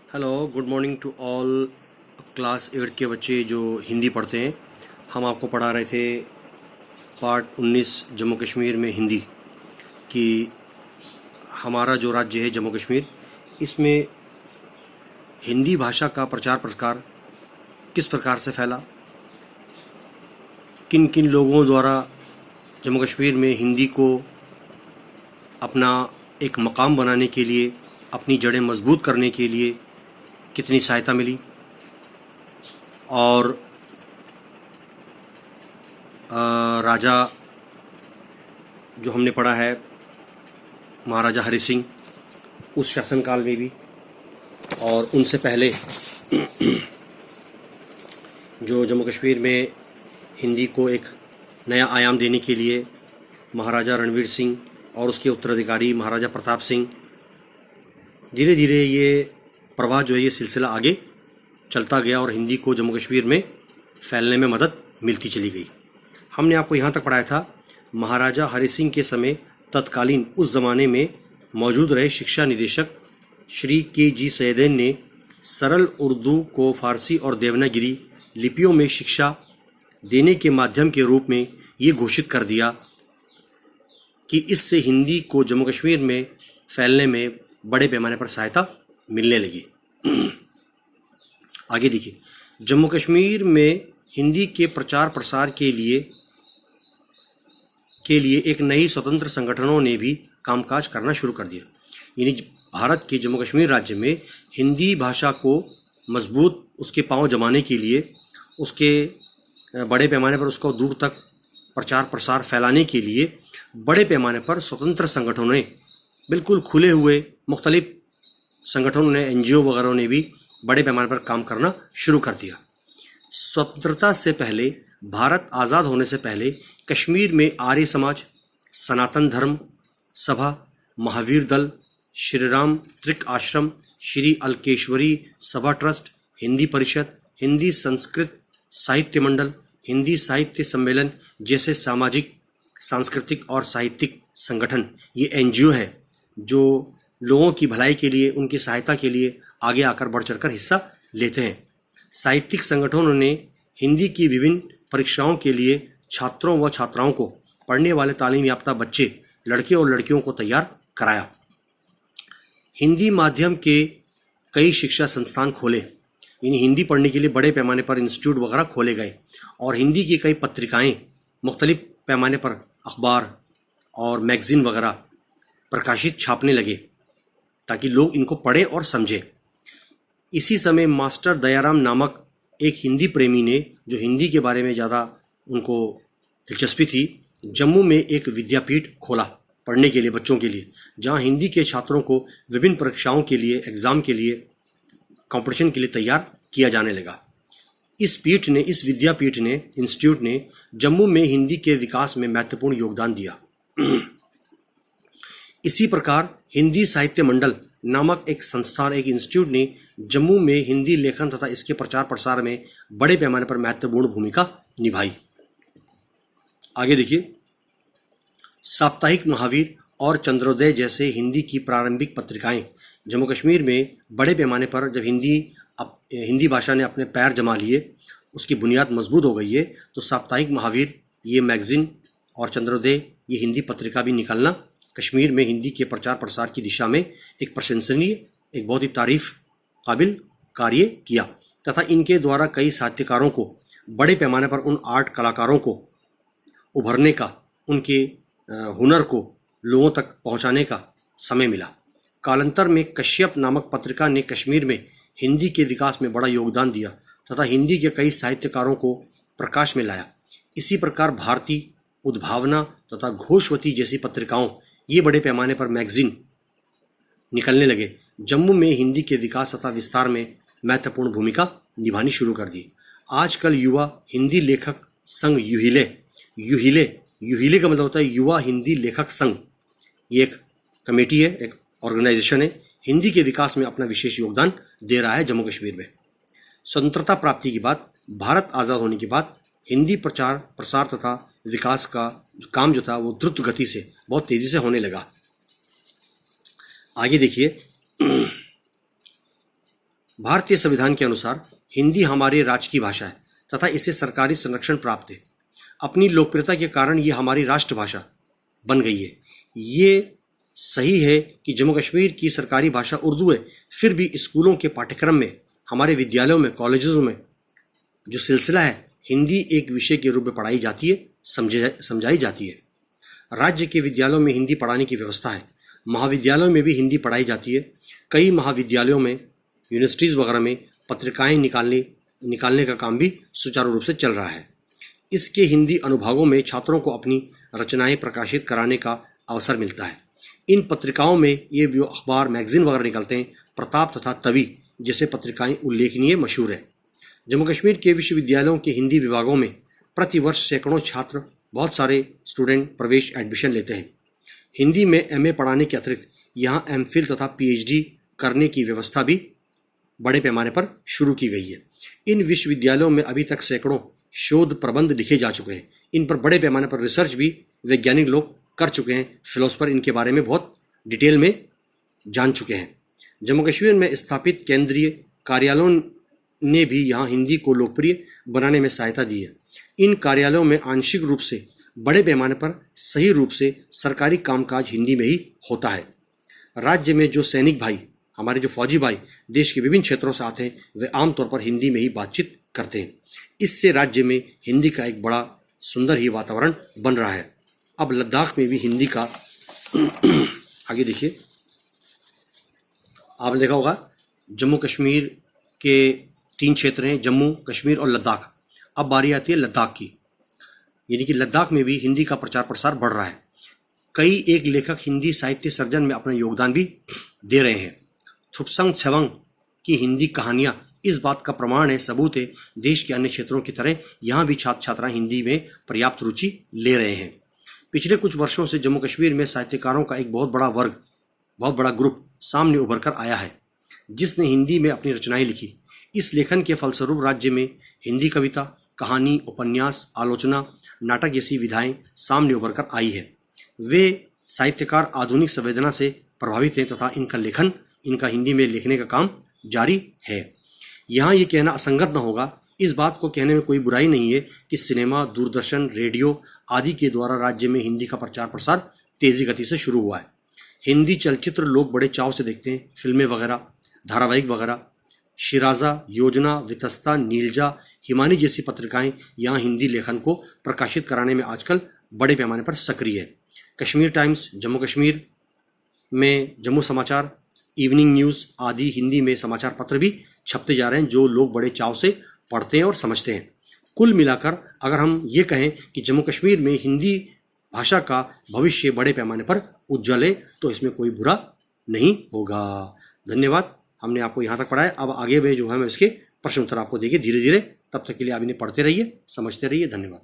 Hello, good morning to all class 8 के बच्चे जो हिंदी पढ़ते हैं। हम आपको पढ़ा रहे थे पार्ट 19 जम्मू कश्मीर में हिंदी कि हमारा जो राज्य है जम्मू कश्मीर, इसमें हिंदी भाषा का प्रचार प्रसार किस प्रकार से फैला, किन किन लोगों द्वारा जम्मू कश्मीर में हिंदी को अपना एक मकाम बनाने के लिए, अपनी जड़ें मजबूत करने के लिए कितनी सहायता मिली। और राजा जो हमने पढ़ा है महाराजा हरि सिंह, उस शासनकाल में भी और उनसे पहले जो जम्मू कश्मीर में हिंदी को एक नया आयाम देने के लिए महाराजा रणवीर सिंह और उसके उत्तराधिकारी महाराजा प्रताप सिंह, धीरे धीरे ये प्रवाह जो है, ये सिलसिला आगे चलता गया और हिंदी को जम्मू कश्मीर में फैलने में मदद मिलती चली गई। हमने आपको यहाँ तक पढ़ाया था महाराजा हरि सिंह के समय तत्कालीन उस ज़माने में मौजूद रहे शिक्षा निदेशक श्री के.जी. सैयदेन ने सरल उर्दू को फारसी और देवनागरी लिपियों में शिक्षा देने के माध्यम के रूप में ये घोषित कर दिया कि इससे हिंदी को जम्मू कश्मीर में फैलने में बड़े पैमाने पर सहायता मिलने लगी। आगे देखिए, जम्मू कश्मीर में हिंदी के प्रचार प्रसार के लिए एक नई स्वतंत्र संगठनों ने भी कामकाज करना शुरू कर दिया। यानी भारत के जम्मू कश्मीर राज्य में हिंदी भाषा को मजबूत उसके पांव जमाने के लिए, उसके बड़े पैमाने पर उसको दूर तक प्रचार प्रसार फैलाने के लिए बड़े पैमाने पर स्वतंत्र संगठनों ने, बिल्कुल खुले हुए मुख्तलिफ संगठनों ने, NGO वगैरह ने भी बड़े पैमाने पर काम करना शुरू कर दिया। स्वतंत्रता से पहले, भारत आज़ाद होने से पहले कश्मीर में आर्य समाज, सनातन धर्म सभा, महावीर दल, श्री राम त्रिक आश्रम, श्री अलकेश्वरी सभा ट्रस्ट, हिंदी परिषद, हिंदी संस्कृत साहित्य मंडल, हिंदी साहित्य सम्मेलन जैसे सामाजिक, सांस्कृतिक और साहित्यिक संगठन, ये NGO हैं जो लोगों की भलाई के लिए, उनकी सहायता के लिए आगे आकर बढ़ चढ़कर हिस्सा लेते हैं। साहित्यिक संगठनों ने हिंदी की विभिन्न परीक्षाओं के लिए छात्रों व छात्राओं को, पढ़ने वाले तालीम याफ्ता बच्चे, लड़के और लड़कियों को तैयार कराया। हिंदी माध्यम के कई शिक्षा संस्थान खोले, यानी हिंदी पढ़ने के लिए बड़े पैमाने पर इंस्टीट्यूट वगैरह खोले गए और हिंदी की कई पत्रिकाएं, मुख्तलिफ पैमाने पर अखबार और मैगज़ीन वगैरह प्रकाशित छापने लगे ताकि लोग इनको पढ़ें और समझें। इसी समय मास्टर दयाराम नामक एक हिंदी प्रेमी ने, जो हिंदी के बारे में ज़्यादा उनको दिलचस्पी थी, जम्मू में एक विद्यापीठ खोला पढ़ने के लिए, बच्चों के लिए, जहां हिंदी के छात्रों को विभिन्न परीक्षाओं के लिए, एग्ज़ाम के लिए, कंपटीशन के लिए तैयार किया जाने लगा। इस विद्यापीठ ने, इंस्टीट्यूट ने जम्मू में हिंदी के विकास में महत्वपूर्ण योगदान दिया। इसी प्रकार हिंदी साहित्य मंडल नामक एक संस्थान, एक इंस्टीट्यूट ने जम्मू में हिंदी लेखन तथा इसके प्रचार प्रसार में बड़े पैमाने पर महत्वपूर्ण भूमिका निभाई। आगे देखिए, साप्ताहिक महावीर और चंद्रोदय जैसे हिंदी की प्रारंभिक पत्रिकाएं जम्मू कश्मीर में बड़े पैमाने पर, जब हिंदी भाषा ने अपने पैर जमा लिए, उसकी बुनियाद मजबूत हो गई है, तो साप्ताहिक महावीर, ये मैगज़ीन, और चंद्रोदय, ये हिंदी पत्रिका भी निकलना कश्मीर में हिंदी के प्रचार प्रसार की दिशा में एक प्रशंसनीय, एक बहुत ही तारीफ काबिल कार्य किया तथा इनके द्वारा कई साहित्यकारों को, बड़े पैमाने पर उन आर्ट कलाकारों को उभरने का, उनके हुनर को लोगों तक पहुंचाने का समय मिला। कालांतर में कश्यप नामक पत्रिका ने कश्मीर में हिंदी के विकास में बड़ा योगदान दिया तथा हिंदी के कई साहित्यकारों को प्रकाश में लाया। इसी प्रकार भारती, उद्भावना तथा घोषवती जैसी पत्रिकाओं, ये बड़े पैमाने पर मैगज़ीन निकलने लगे, जम्मू में हिंदी के विकास तथा विस्तार में महत्वपूर्ण भूमिका निभानी शुरू कर दी। आजकल युवा हिंदी लेखक संघ यूहिले का मतलब होता है युवा हिंदी लेखक संघ, ये एक कमेटी है, एक ऑर्गेनाइजेशन है, हिंदी के विकास में अपना विशेष योगदान दे रहा है जम्मू कश्मीर में। स्वतंत्रता प्राप्ति के बाद, भारत आज़ाद होने के बाद हिंदी प्रचार प्रसार तथा विकास का काम जो था वो द्रुत गति से, बहुत तेज़ी से होने लगा। आगे देखिए, भारतीय संविधान के अनुसार हिंदी हमारे राज्य की भाषा है तथा इसे सरकारी संरक्षण प्राप्त है। अपनी लोकप्रियता के कारण ये हमारी राष्ट्रभाषा बन गई है। ये सही है कि जम्मू कश्मीर की सरकारी भाषा उर्दू है, फिर भी स्कूलों के पाठ्यक्रम में, हमारे विद्यालयों में, कॉलेजों में जो सिलसिला है, हिंदी एक विषय के रूप में पढ़ाई जाती है, समझाई जाती है। राज्य के विद्यालयों में हिंदी पढ़ाने की व्यवस्था है। महाविद्यालयों में भी हिंदी पढ़ाई जाती है। कई महाविद्यालयों में, यूनिवर्सिटीज़ वगैरह में पत्रिकाएं निकालने का काम भी सुचारू रूप से चल रहा है। इसके हिंदी अनुभागों में छात्रों को अपनी रचनाएं प्रकाशित कराने का अवसर मिलता है। इन पत्रिकाओं में ये जो अखबार, मैगजीन वगैरह निकलते हैं, प्रताप तथा तवी जैसे पत्रिकाएं उल्लेखनीय मशहूर है। जम्मू कश्मीर के विश्वविद्यालयों के हिंदी विभागों में प्रतिवर्ष सैकड़ों छात्र, बहुत सारे स्टूडेंट प्रवेश एडमिशन लेते हैं। हिंदी में एमए पढ़ाने के अतिरिक्त यहाँ एमफिल तथा पीएचडी करने की व्यवस्था भी बड़े पैमाने पर शुरू की गई है। इन विश्वविद्यालयों में अभी तक सैकड़ों शोध प्रबंध लिखे जा चुके हैं। इन पर बड़े पैमाने पर रिसर्च भी वैज्ञानिक लोग कर चुके हैं। फिलोसफर इनके बारे में बहुत डिटेल में जान चुके हैं। जम्मू कश्मीर में स्थापित केंद्रीय कार्यालयों ने भी यहाँ हिंदी को लोकप्रिय बनाने में सहायता दी है। इन कार्यालयों में आंशिक रूप से, बड़े पैमाने पर सही रूप से सरकारी कामकाज हिंदी में ही होता है। राज्य में जो सैनिक भाई, हमारे जो फौजी भाई देश के विभिन्न क्षेत्रों से आते हैं, वे आमतौर पर हिंदी में ही बातचीत करते हैं। इससे राज्य में हिंदी का एक बड़ा सुंदर ही वातावरण बन रहा है। अब लद्दाख में भी हिंदी का आगे देखिए, आपने देखा होगा जम्मू कश्मीर के 3 क्षेत्र हैं, जम्मू, कश्मीर और लद्दाख। अब बारी आती है लद्दाख की, यानी कि लद्दाख में भी हिंदी का प्रचार प्रसार बढ़ रहा है। कई एक लेखक हिंदी साहित्य सर्जन में अपना योगदान भी दे रहे हैं। थुपसंग छेवांग की हिंदी कहानियाँ इस बात का प्रमाण है, सबूत है। देश के अन्य क्षेत्रों की तरह यहाँ भी छात्र छात्राएं हिंदी में पर्याप्त रुचि ले रहे हैं। पिछले कुछ वर्षों से जम्मू कश्मीर में साहित्यकारों का एक बहुत बड़ा वर्ग, बहुत बड़ा ग्रुप सामने उभर कर आया है, जिसने हिंदी में अपनी रचनाएं लिखी। इस लेखन के फलस्वरूप राज्य में हिंदी कविता, कहानी, उपन्यास, आलोचना, नाटक जैसी विधाएं सामने उभर कर आई है। वे साहित्यकार आधुनिक संवेदना से प्रभावित हैं तथा इनका लेखन, इनका हिंदी में लिखने का काम जारी है। यहाँ ये कहना असंगत न होगा, इस बात को कहने में कोई बुराई नहीं है कि सिनेमा, दूरदर्शन, रेडियो आदि के द्वारा राज्य में हिंदी का प्रचार प्रसार तेजी गति से शुरू हुआ है। हिंदी चलचित्र लोग बड़े चाव से देखते हैं, फिल्में वगैरह, धारावाहिक वगैरह। शिराजा, योजना, वितस्ता, नीलजा, हिमानी जैसी पत्रिकाएं यहाँ हिंदी लेखन को प्रकाशित कराने में आजकल बड़े पैमाने पर सक्रिय है। कश्मीर टाइम्स, जम्मू कश्मीर में जम्मू समाचार, इवनिंग न्यूज़ आदि हिंदी में समाचार पत्र भी छपते जा रहे हैं, जो लोग बड़े चाव से पढ़ते हैं और समझते हैं। कुल मिलाकर अगर हम ये कहें कि जम्मू कश्मीर में हिंदी भाषा का भविष्य बड़े पैमाने पर उज्ज्वल है, तो इसमें कोई बुरा नहीं होगा। धन्यवाद, हमने आपको यहाँ तक पढ़ाया। अब आगे में जो है मैं इसके प्रश्न उत्तर आपको देंगे धीरे धीरे। तब तक के लिए आप इन्हें पढ़ते रहिए, समझते रहिए। धन्यवाद।